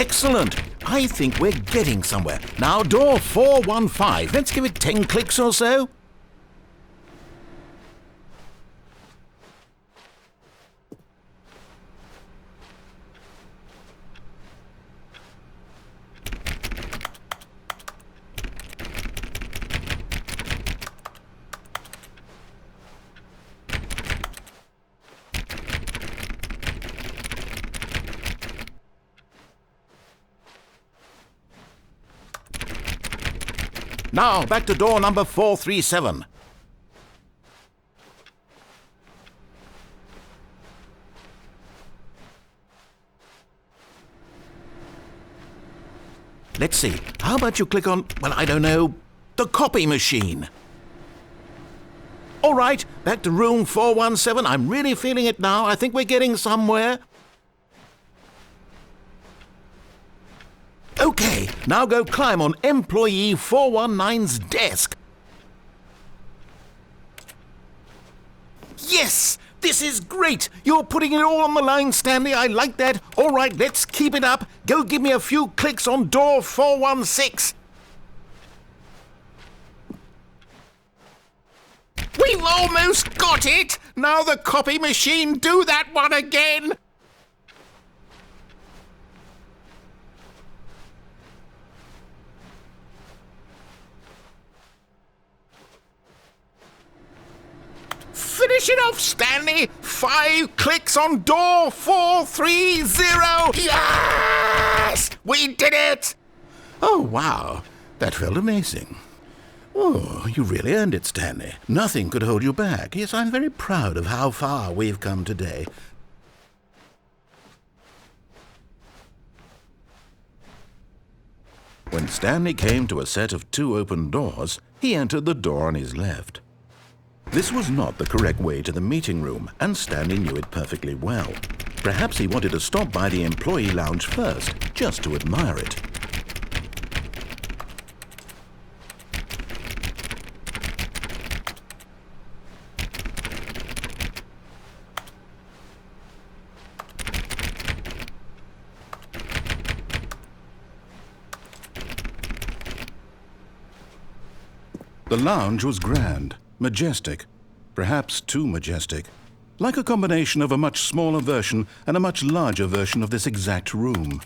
Excellent! I think we're getting somewhere. Now, door 415. Let's give it 10 clicks or so. Now, back to door number 437. Let's see. How about you click on, well, I don't know, the copy machine? All right, back to room 417. I'm really feeling it now. I think we're getting somewhere. Okay, now go climb on employee 419's desk. Yes! This is great! You're putting it all on the line, Stanley. I like that. All right, let's keep it up. Go give me a few clicks on door 416. We've almost got it! Now the copy machine, do that one again! Finish it off, Stanley! 5 clicks on door 430! Yes! We did it! Oh, wow. That felt amazing. Oh, you really earned it, Stanley. Nothing could hold you back. Yes, I'm very proud of how far we've come today. When Stanley came to a set of 2 open doors, he entered the door on his left. This was not the correct way to the meeting room, and Stanley knew it perfectly well. Perhaps he wanted to stop by the employee lounge first, just to admire it. The lounge was grand. Majestic, perhaps too majestic, like a combination of a much smaller version and a much larger version of this exact room.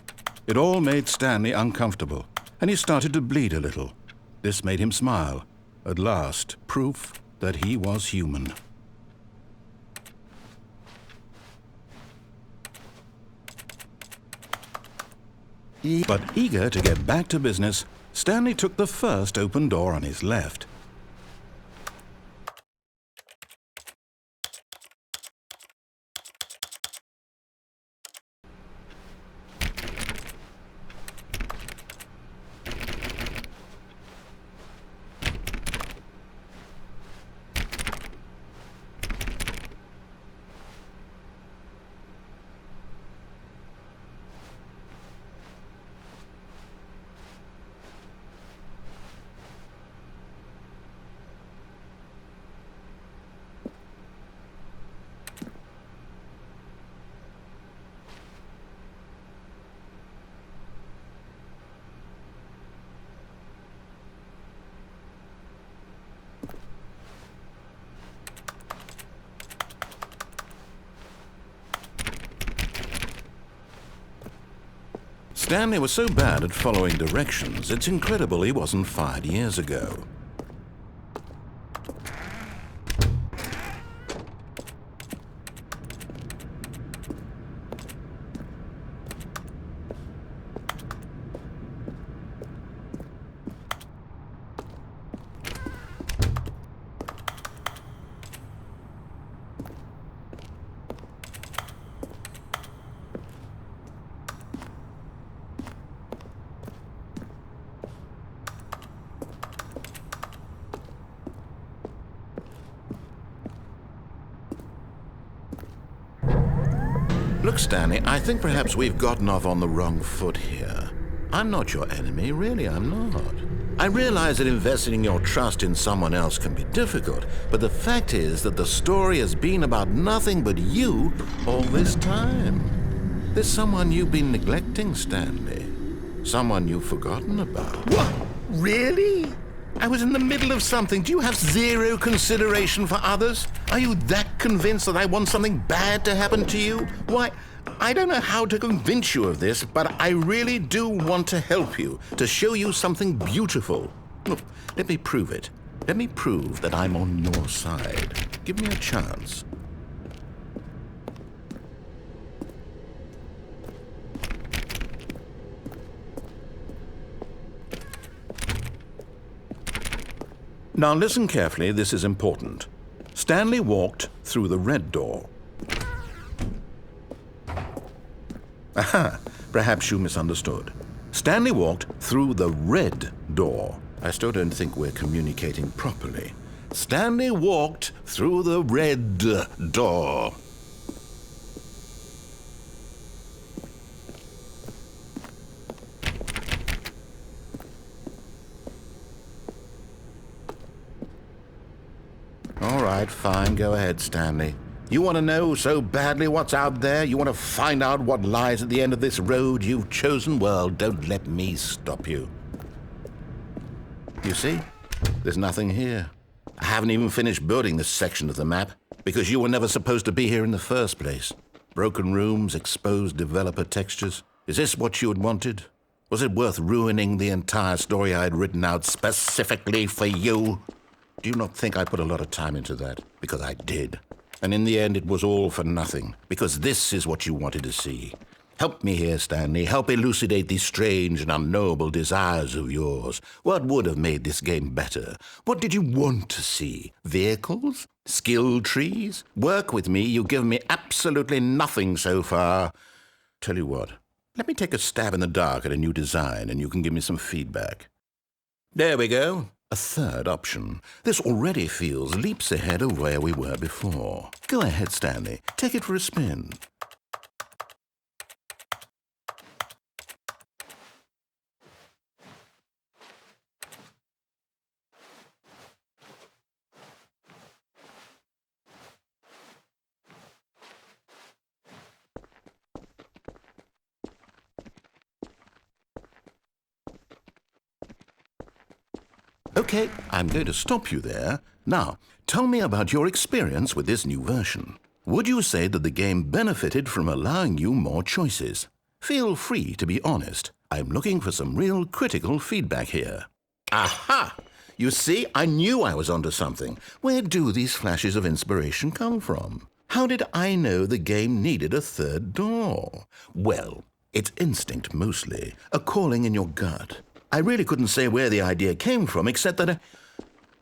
It all made Stanley uncomfortable, and he started to bleed a little. This made him smile. At last, proof that he was human. But eager to get back to business, Stanley took the first open door on his left. Stanley was so bad at following directions, it's incredible he wasn't fired years ago. Look, Stanley, I think perhaps we've gotten off on the wrong foot here. I'm not your enemy, really, I'm not. I realize that investing your trust in someone else can be difficult, but the fact is that the story has been about nothing but you all this time. There's someone you've been neglecting, Stanley. Someone you've forgotten about. What? Really? I was in the middle of something. Do you have zero consideration for others? Are you that convinced that I want something bad to happen to you? Why, I don't know how to convince you of this, but I really do want to help you, to show you something beautiful. Look, let me prove it. Let me prove that I'm on your side. Give me a chance. Now listen carefully, this is important. Stanley walked through the red door. Aha, perhaps you misunderstood. Stanley walked through the red door. I still don't think we're communicating properly. Stanley walked through the red door. All right, fine. Go ahead, Stanley. You want to know so badly what's out there? You want to find out what lies at the end of this road you've chosen? Well, don't let me stop you. You see? There's nothing here. I haven't even finished building this section of the map because you were never supposed to be here in the first place. Broken rooms, exposed developer textures. Is this what you had wanted? Was it worth ruining the entire story I had written out specifically for you? Do you not think I put a lot of time into that? Because I did. And in the end, it was all for nothing. Because this is what you wanted to see. Help me here, Stanley. Help elucidate these strange and unknowable desires of yours. What would have made this game better? What did you want to see? Vehicles? Skill trees? Work with me. You've given me absolutely nothing so far. Tell you what. Let me take a stab in the dark at a new design, and you can give me some feedback. There we go. A third option. This already feels leaps ahead of where we were before. Go ahead, Stanley. Take it for a spin. Okay, I'm going to stop you there. Now, tell me about your experience with this new version. Would you say that the game benefited from allowing you more choices? Feel free to be honest. I'm looking for some real critical feedback here. Aha! You see, I knew I was onto something. Where do these flashes of inspiration come from? How did I know the game needed a third door? Well, it's instinct mostly, a calling in your gut. I really couldn't say where the idea came from, except that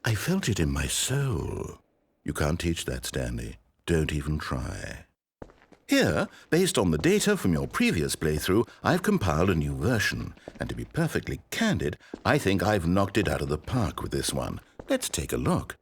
I felt it in my soul. You can't teach that, Stanley. Don't even try. Here, based on the data from your previous playthrough, I've compiled a new version. And to be perfectly candid, I think I've knocked it out of the park with this one. Let's take a look.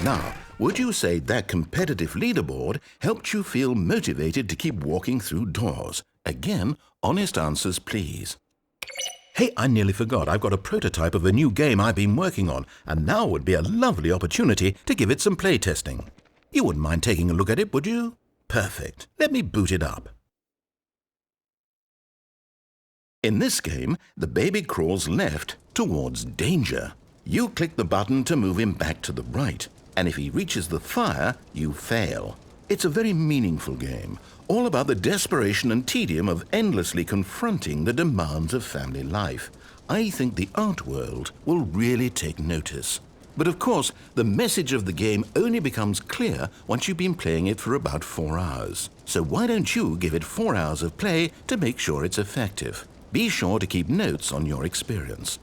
Now, would you say that competitive leaderboard helped you feel motivated to keep walking through doors? Again, honest answers, please. Hey, I nearly forgot. I've got a prototype of a new game I've been working on, and now would be a lovely opportunity to give it some playtesting. You wouldn't mind taking a look at it, would you? Perfect. Let me boot it up. In this game, the baby crawls left towards danger. You click the button to move him back to the right, and if he reaches the fire, you fail. It's a very meaningful game, all about the desperation and tedium of endlessly confronting the demands of family life. I think the art world will really take notice. But of course, the message of the game only becomes clear once you've been playing it for about 4 hours. So why don't you give it 4 hours of play to make sure it's effective? Be sure to keep notes on your experience.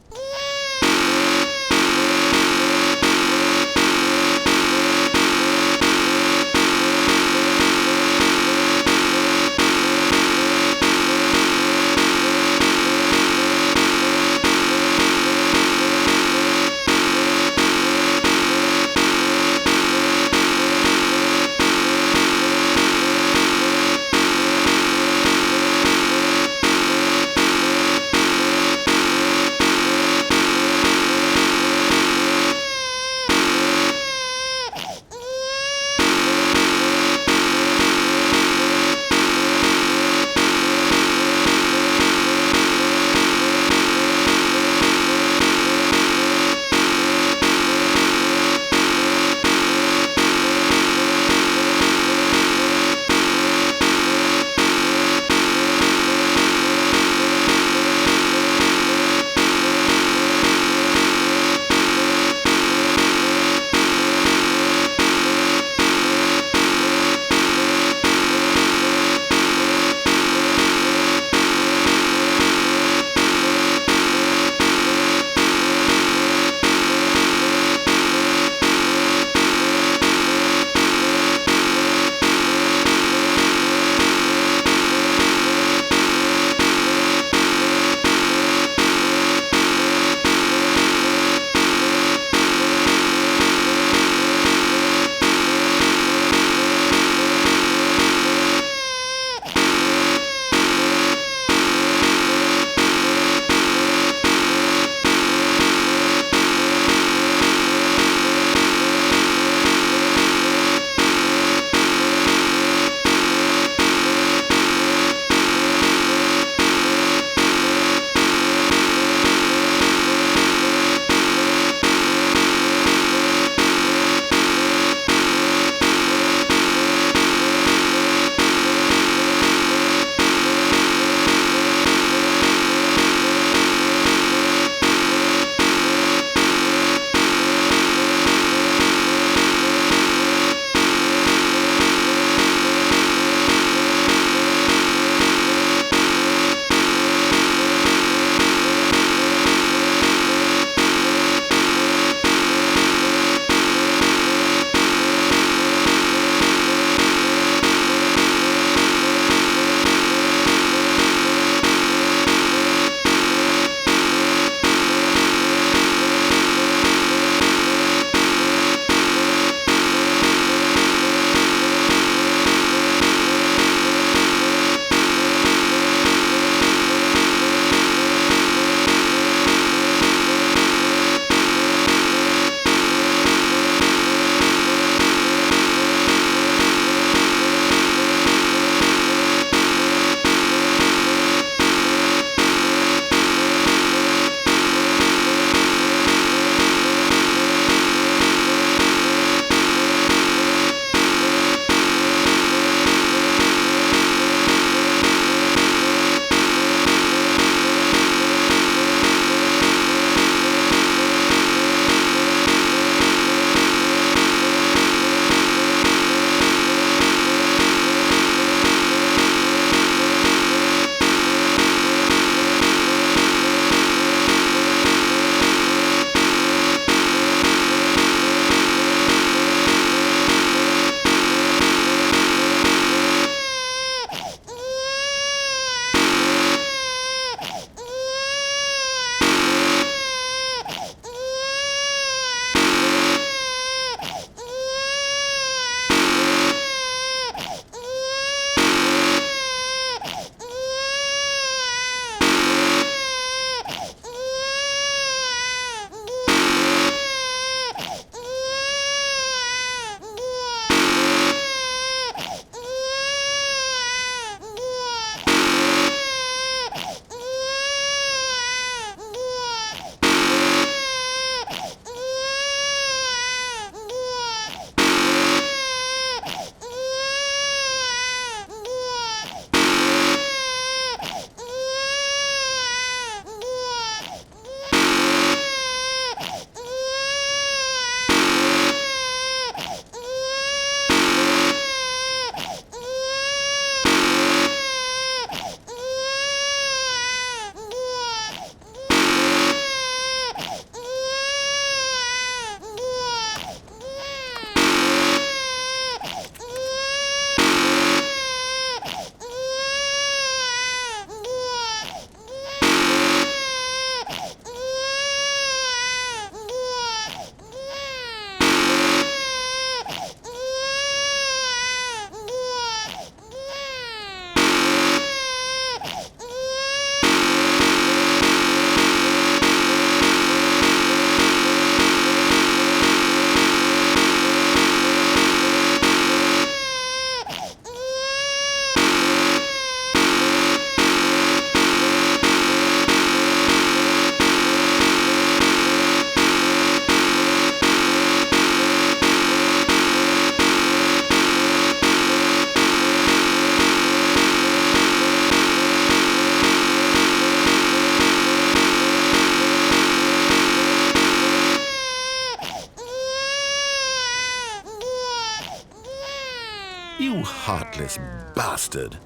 heartless bastard.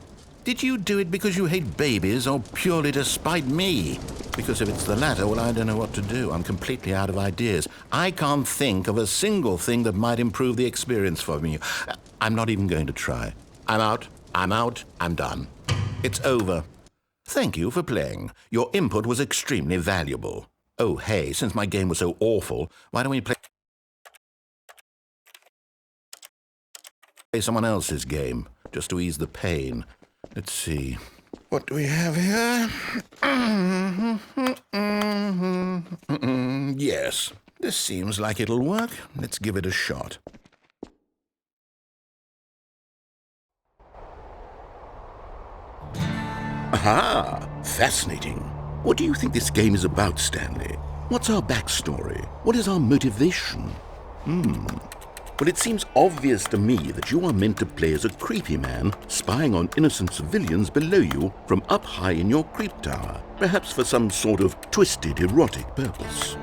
Did you do it because you hate babies or purely to spite me? Because if it's the latter, well, I don't know what to do. I'm completely out of ideas. I can't think of a single thing that might improve the experience for me. I'm not even going to try. I'm out. I'm done. It's over. Thank you for playing. Your input was extremely valuable. Oh, hey, since my game was so awful, why don't we play someone else's game, just to ease the pain? Let's see. What do we have here? Yes, this seems like it'll work. Let's give it a shot. Aha! Fascinating. What do you think this game is about, Stanley? What's our backstory? What is our motivation? Well, it seems obvious to me that you are meant to play as a creepy man spying on innocent civilians below you from up high in your creep tower, perhaps for some sort of twisted erotic purpose.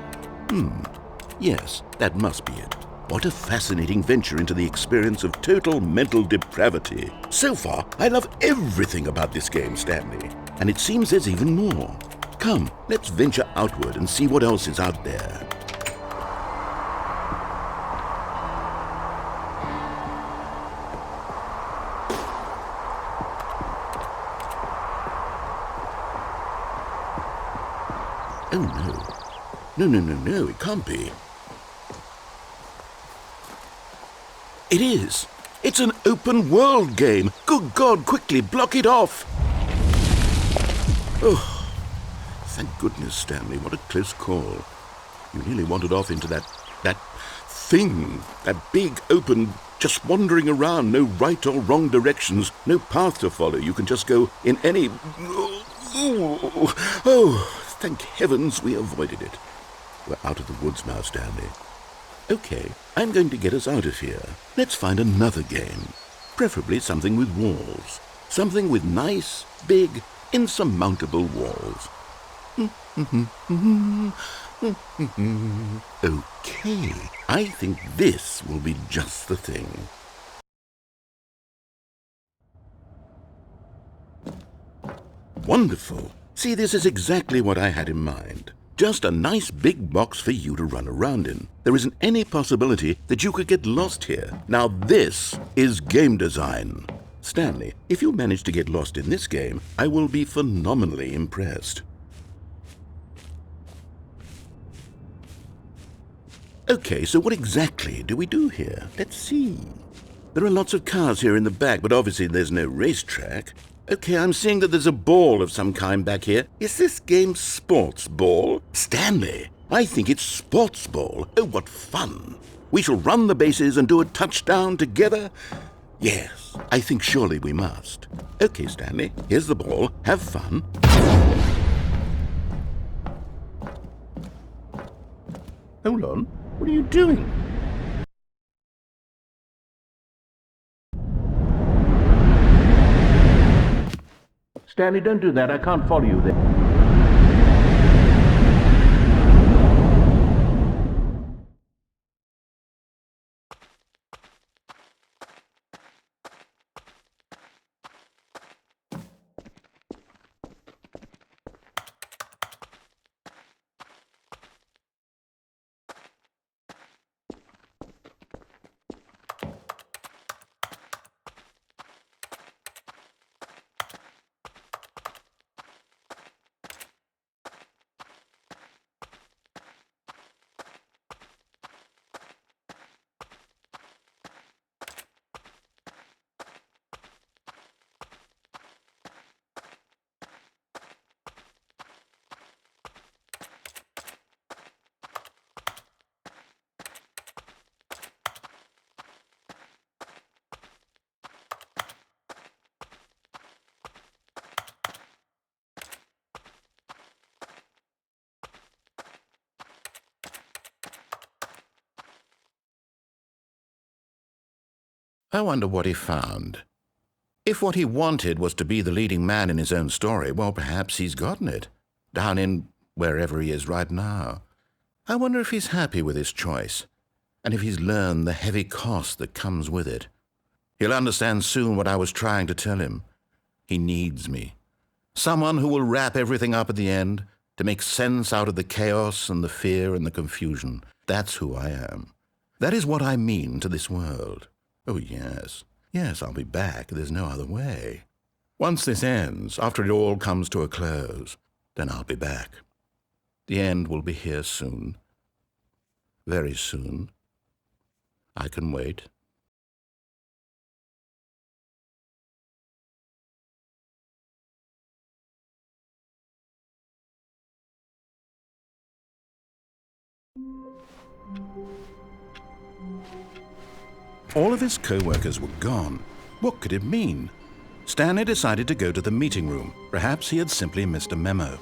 Yes, that must be it. What a fascinating venture into the experience of total mental depravity. So far, I love everything about this game, Stanley. And it seems there's even more. Come, let's venture outward and see what else is out there. Oh, no. No, it can't be. It is. It's an open world game. Good God, quickly block it off. Oh, thank goodness, Stanley. What a close call. You nearly wandered off into that thing, that big open, just wandering around, no right or wrong directions, no path to follow. You can just go in any... Oh, thank heavens we avoided it. We're out of the woods now, Stanley. Okay, I'm going to get us out of here. Let's find another game. Preferably something with walls. Something with nice, big, insurmountable walls. Okay, I think this will be just the thing. Wonderful. See, this is exactly what I had in mind. Just a nice big box for you to run around in. There isn't any possibility that you could get lost here. Now this is game design. Stanley, if you manage to get lost in this game, I will be phenomenally impressed. Okay, so what exactly do we do here? Let's see. There are lots of cars here in the back, but obviously there's no racetrack. Okay, I'm seeing that there's a ball of some kind back here. Is this game sports ball? Stanley, I think it's sports ball. Oh, what fun. We shall run the bases and do a touchdown together. Yes, I think surely we must. Okay, Stanley, here's the ball. Have fun. Hold on. What are you doing? Stanley, don't do that. I can't follow you there. I wonder what he found. If what he wanted was to be the leading man in his own story, well, perhaps he's gotten it, down in wherever he is right now. I wonder if he's happy with his choice, and if he's learned the heavy cost that comes with it. He'll understand soon what I was trying to tell him. He needs me. Someone who will wrap everything up at the end to make sense out of the chaos and the fear and the confusion. That's who I am. That is what I mean to this world. Oh, yes. Yes, I'll be back. There's no other way. Once this ends, after it all comes to a close, then I'll be back. The end will be here soon. Very soon. I can wait. All of his co-workers were gone. What could it mean? Stanley decided to go to the meeting room. Perhaps he had simply missed a memo.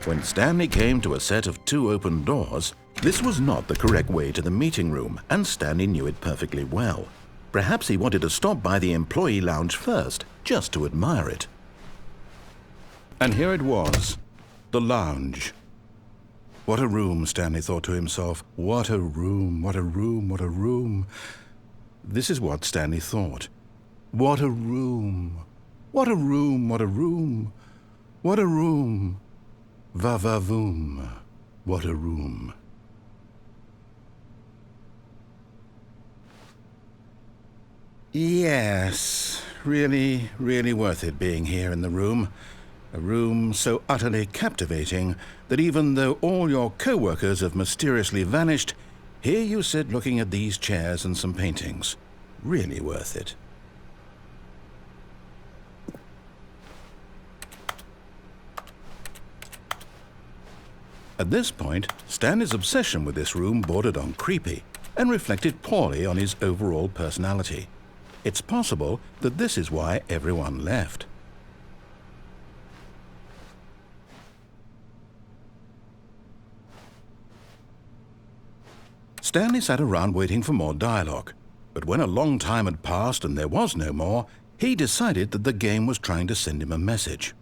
When Stanley came to a set of 2 open doors, this was not the correct way to the meeting room, and Stanley knew it perfectly well. Perhaps he wanted to stop by the employee lounge first, just to admire it. And here it was, the lounge. What a room, Stanley thought to himself. What a room, what a room, what a room. This is what Stanley thought. What a room. What a room, what a room. What a room. Va-va-voom. What a room. Yes, really, really worth it being here in the room. A room so utterly captivating that even though all your co-workers have mysteriously vanished, here you sit looking at these chairs and some paintings. Really worth it. At this point, Stanley's obsession with this room bordered on creepy and reflected poorly on his overall personality. It's possible that this is why everyone left. Stanley sat around waiting for more dialogue, but when a long time had passed and there was no more, he decided that the game was trying to send him a message.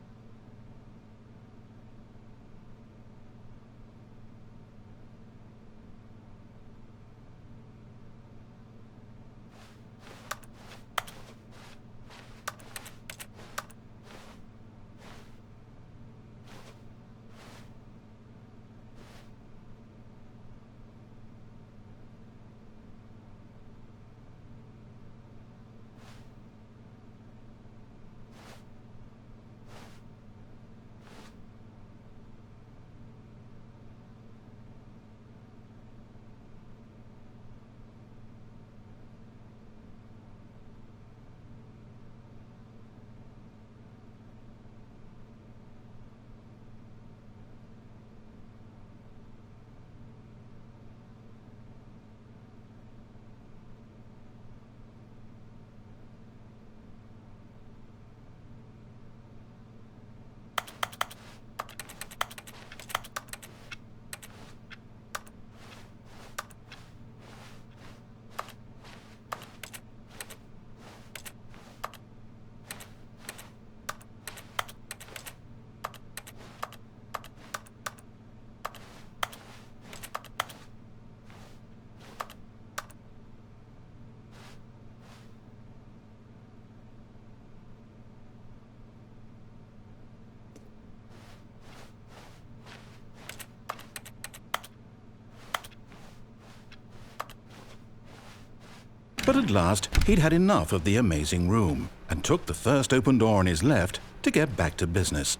But at last, he'd had enough of the amazing room and took the first open door on his left to get back to business.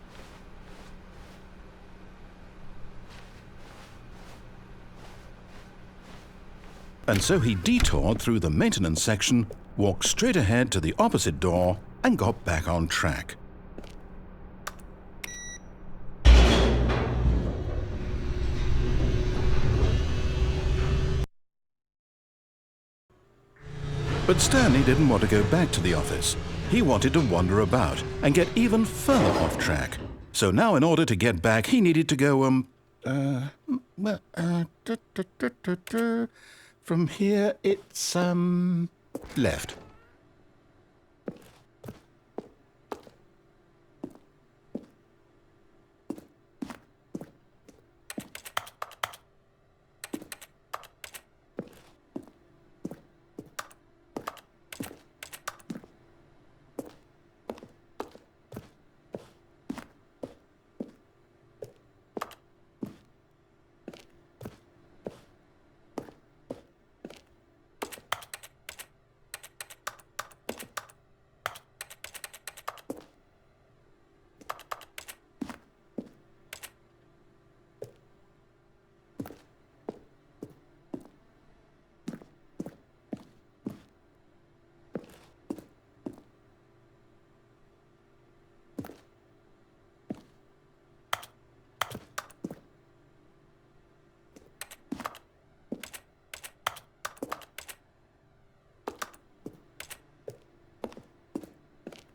And so he detoured through the maintenance section, walked straight ahead to the opposite door, and got back on track. But Stanley didn't want to go back to the office. He wanted to wander about and get even further off track. So now in order to get back, he needed to go, from here it's, left.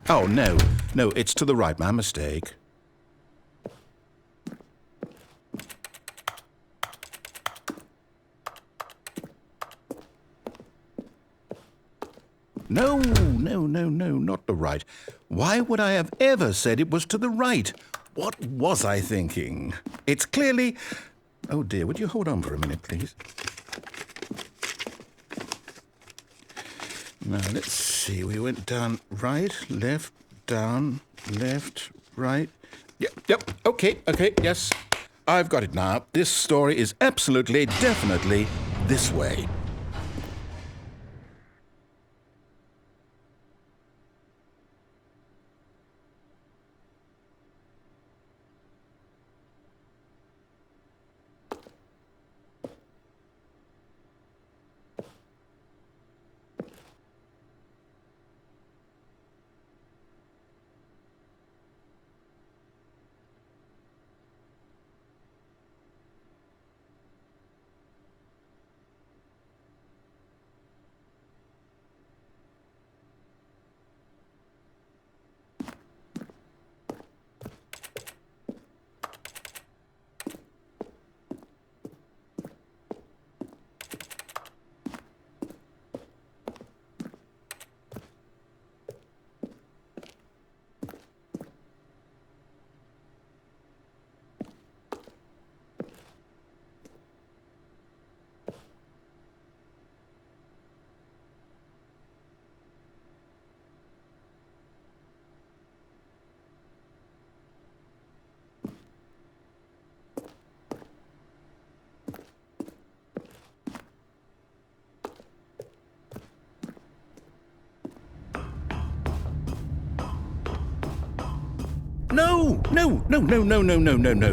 Oh, no. No, it's to the right. My mistake. No, not the right. Why would I have ever said it was to the right? What was I thinking? It's clearly... Oh, dear, would you hold on for a minute, please? Now, let's see. We went down right, left, down, left, right. Yep, okay, yes. I've got it now. This story is absolutely, definitely this way. No.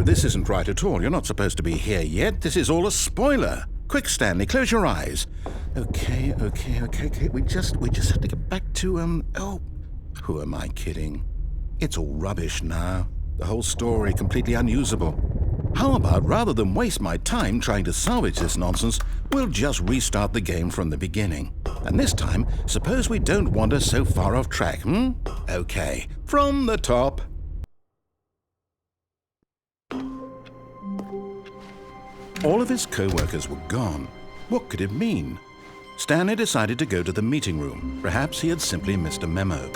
This isn't right at all. You're not supposed to be here yet. This is all a spoiler. Quick, Stanley, close your eyes. Okay. We just have to get back to, oh, who am I kidding? It's all rubbish now. The whole story completely unusable. How about, rather than waste my time trying to salvage this nonsense, we'll just restart the game from the beginning. And this time, suppose we don't wander so far off track, Okay, from the top. All of his co-workers were gone. What could it mean? Stanley decided to go to the meeting room. Perhaps he had simply missed a memo.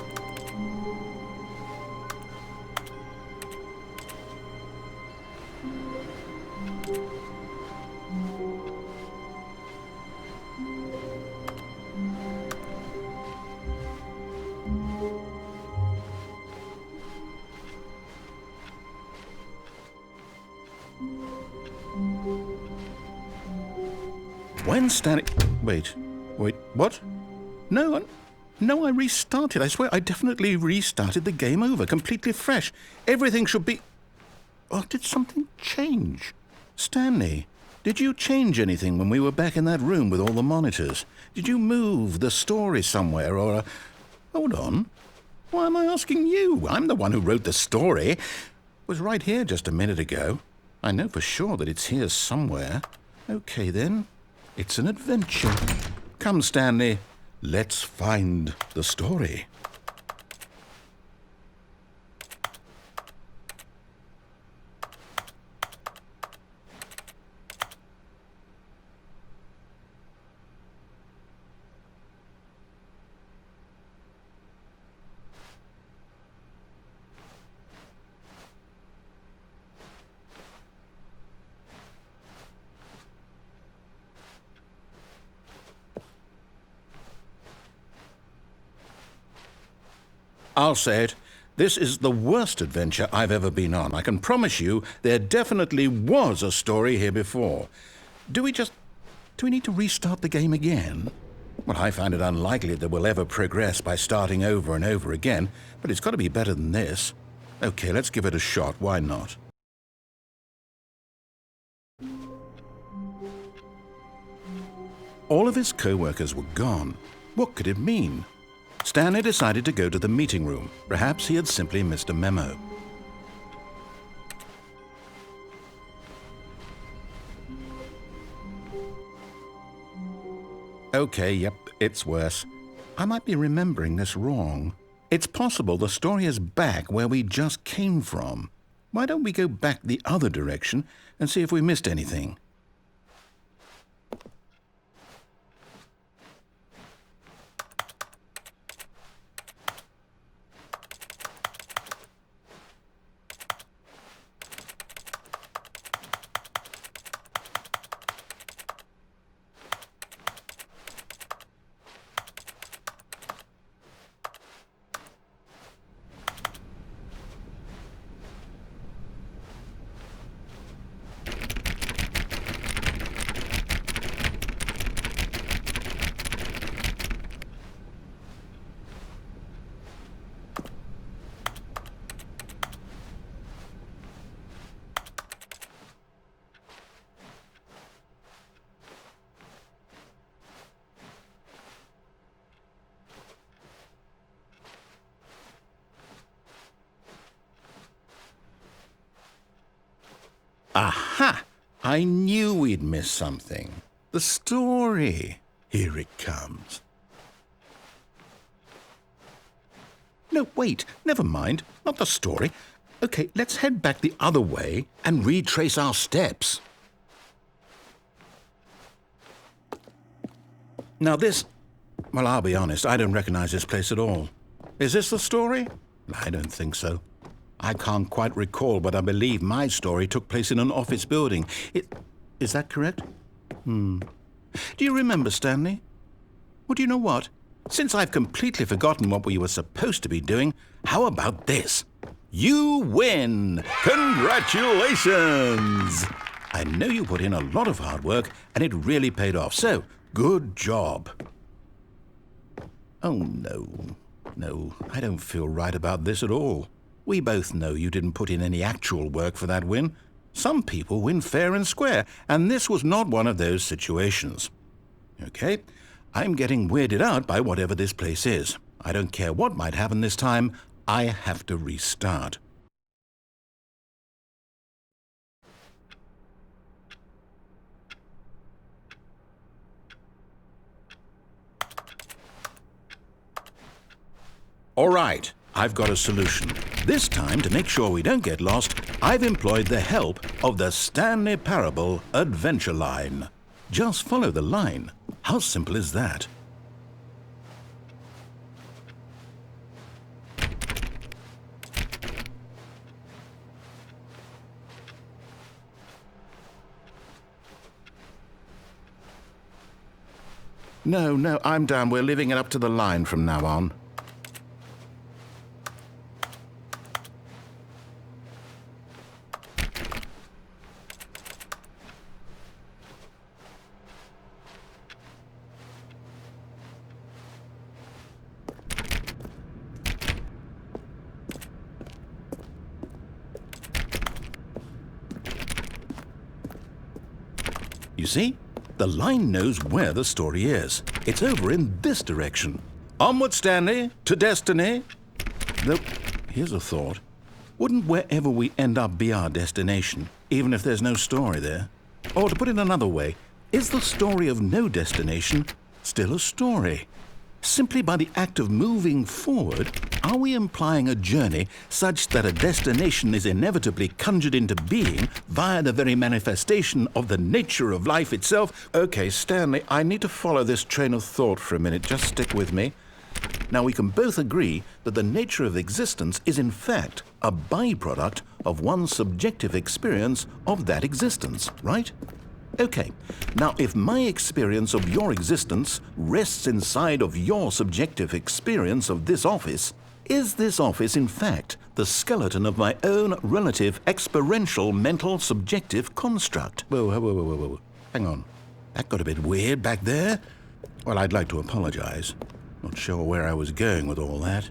When Stanley... Wait, what? No, I restarted. I swear I definitely restarted the game over, completely fresh. Everything should be... Oh, did something change? Stanley, did you change anything when we were back in that room with all the monitors? Did you move the story somewhere or... Hold on. Why am I asking you? I'm the one who wrote the story. It was right here just a minute ago. I know for sure that it's here somewhere. Okay, then. It's an adventure. Come, Stanley. Let's find the story. I'll say it. This is the worst adventure I've ever been on. I can promise you there definitely was a story here before. Do we need to restart the game again? Well, I find it unlikely that we'll ever progress by starting over and over again, but it's got to be better than this. Okay, let's give it a shot. Why not? All of his co-workers were gone. What could it mean? Stanley decided to go to the meeting room. Perhaps he had simply missed a memo. Okay, yep, it's worse. I might be remembering this wrong. It's possible the story is back where we just came from. Why don't we go back the other direction and see if we missed anything? Aha! I knew we'd miss something. The story. Here it comes. No, wait. Never mind. Not the story. Okay, let's head back the other way and retrace our steps. Now this... Well, I'll be honest. I don't recognize this place at all. Is this the story? I don't think so. I can't quite recall, but I believe my story took place in an office building. Is that correct? Do you remember, Stanley? Well, do you know what? Since I've completely forgotten what we were supposed to be doing, how about this? You win! Congratulations! I know you put in a lot of hard work, and it really paid off, so good job. Oh, no. No, I don't feel right about this at all. We both know you didn't put in any actual work for that win. Some people win fair and square, and this was not one of those situations. Okay, I'm getting weirded out by whatever this place is. I don't care what might happen this time. I have to restart. All right. I've got a solution. This time, to make sure we don't get lost, I've employed the help of the Stanley Parable Adventure Line. Just follow the line. How simple is that? No, I'm done. We're leaving it up to the line from now on. You see? The line knows where the story is. It's over in this direction. Onward, Stanley, to destiny. Though, here's a thought. Wouldn't wherever we end up be our destination, even if there's no story there? Or to put it another way, is the story of no destination still a story? Simply by the act of moving forward, are we implying a journey such that a destination is inevitably conjured into being via the very manifestation of the nature of life itself? Okay, Stanley, I need to follow this train of thought for a minute. Just stick with me. Now, we can both agree that the nature of existence is in fact a byproduct of one's subjective experience of that existence, right? Okay, now if my experience of your existence rests inside of your subjective experience of this office, is this office in fact the skeleton of my own relative experiential mental subjective construct? Whoa. Hang on. That got a bit weird back there. Well, I'd like to apologize. Not sure where I was going with all that.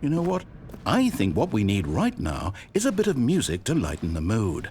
You know what? I think what we need right now is a bit of music to lighten the mood.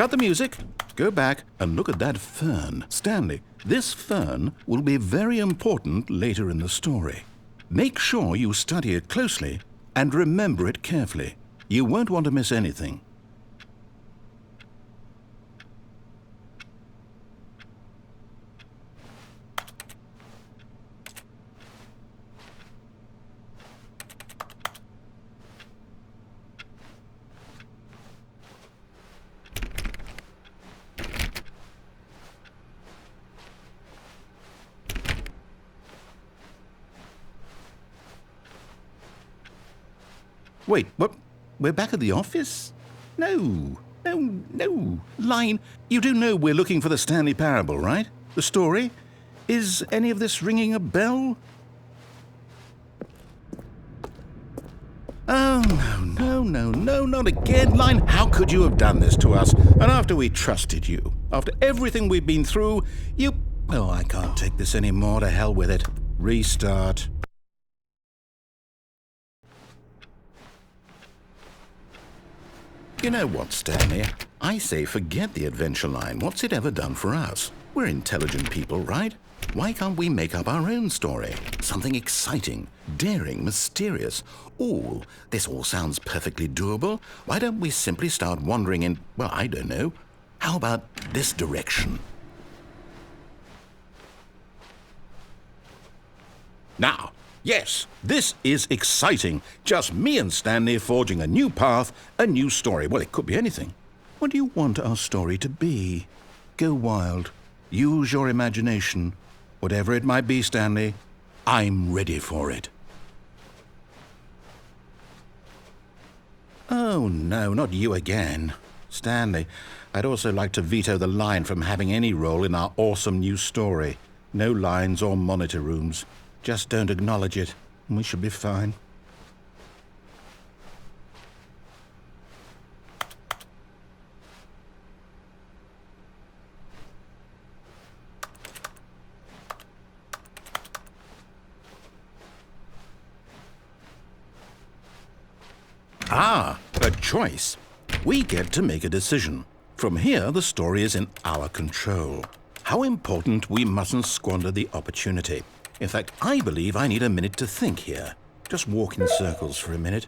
cut the music, go back and look at that fern. Stanley, this fern will be very important later in the story. Make sure you study it closely and remember it carefully. You won't want to miss anything. Wait, what? We're back at the office? No. Line, you do know we're looking for the Stanley Parable, right? The story? Is any of this ringing a bell? Oh, no, not again, Line. How could you have done this to us? And after we trusted you, after everything we've been through, you... Oh, I can't take this anymore. To hell with it. Restart. You know what, Stanley? I say forget the adventure line. What's it ever done for us? We're intelligent people, right? Why can't we make up our own story? Something exciting, daring, mysterious. Ooh, this all sounds perfectly doable. Why don't we simply start wandering in, well, I don't know. How about this direction? Now, yes, this is exciting. Just me and Stanley forging a new path, a new story. Well, it could be anything. What do you want our story to be? Go wild. Use your imagination. Whatever it might be, Stanley, I'm ready for it. Oh, no, not you again. Stanley, I'd also like to veto the line from having any role in our awesome new story. No lines or monitor rooms. Just don't acknowledge it, and we should be fine. Ah, a choice. We get to make a decision. From here, the story is in our control. How important we mustn't squander the opportunity. In fact, I believe I need a minute to think here. Just walk in circles for a minute.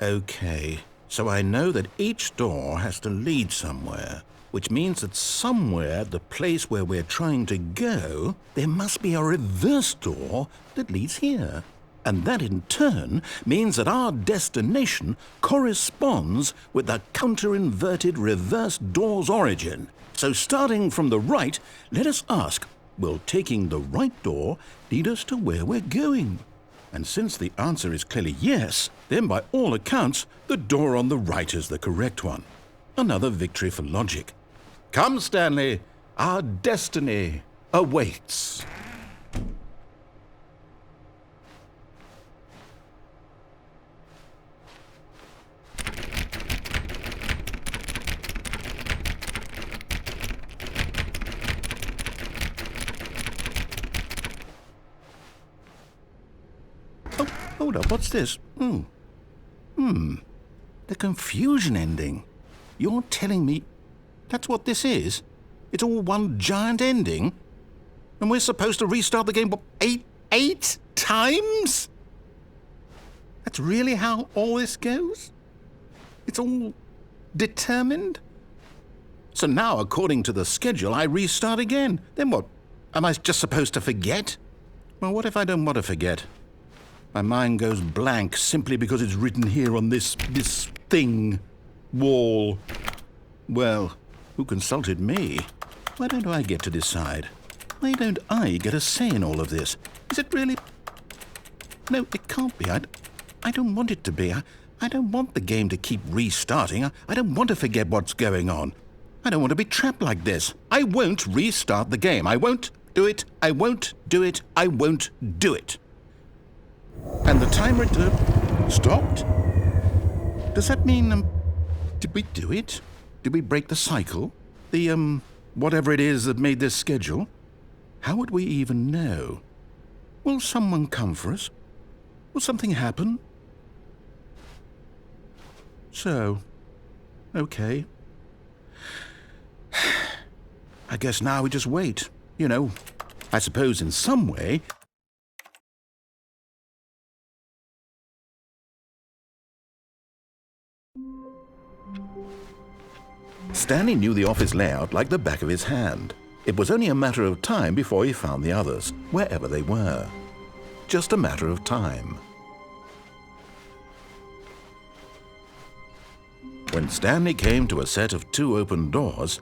Okay, so I know that each door has to lead somewhere, which means that somewhere at the place where we're trying to go, there must be a reverse door that leads here. And that in turn means that our destination corresponds with the counter-inverted reverse door's origin. So starting from the right, let us ask, will taking the right door lead us to where we're going? And since the answer is clearly yes, then by all accounts, the door on the right is the correct one. Another victory for logic. Come, Stanley, our destiny awaits. Hold up, what's this? The confusion ending. You're telling me that's what this is? It's all one giant ending? And we're supposed to restart the game, what, eight times? That's really how all this goes? It's all determined? So now, according to the schedule, I restart again. Then what? Am I just supposed to forget? Well, what if I don't want to forget? My mind goes blank simply because it's written here on this thing, wall. Well, who consulted me? Why don't I get to decide? Why don't I get a say in all of this? Is it really... No, it can't be. I don't want it to be. I don't want the game to keep restarting. I don't want to forget what's going on. I don't want to be trapped like this. I won't restart the game. I won't do it. I won't do it. I won't do it. And the timer stopped? Does that mean, did we do it? Did we break the cycle? The, whatever it is that made this schedule? How would we even know? Will someone come for us? Will something happen? So, okay. I guess now we just wait. You know, I suppose in some way. Stanley knew the office layout like the back of his hand. It was only a matter of time before he found the others, wherever they were. Just a matter of time. When Stanley came to a set of 2 open doors,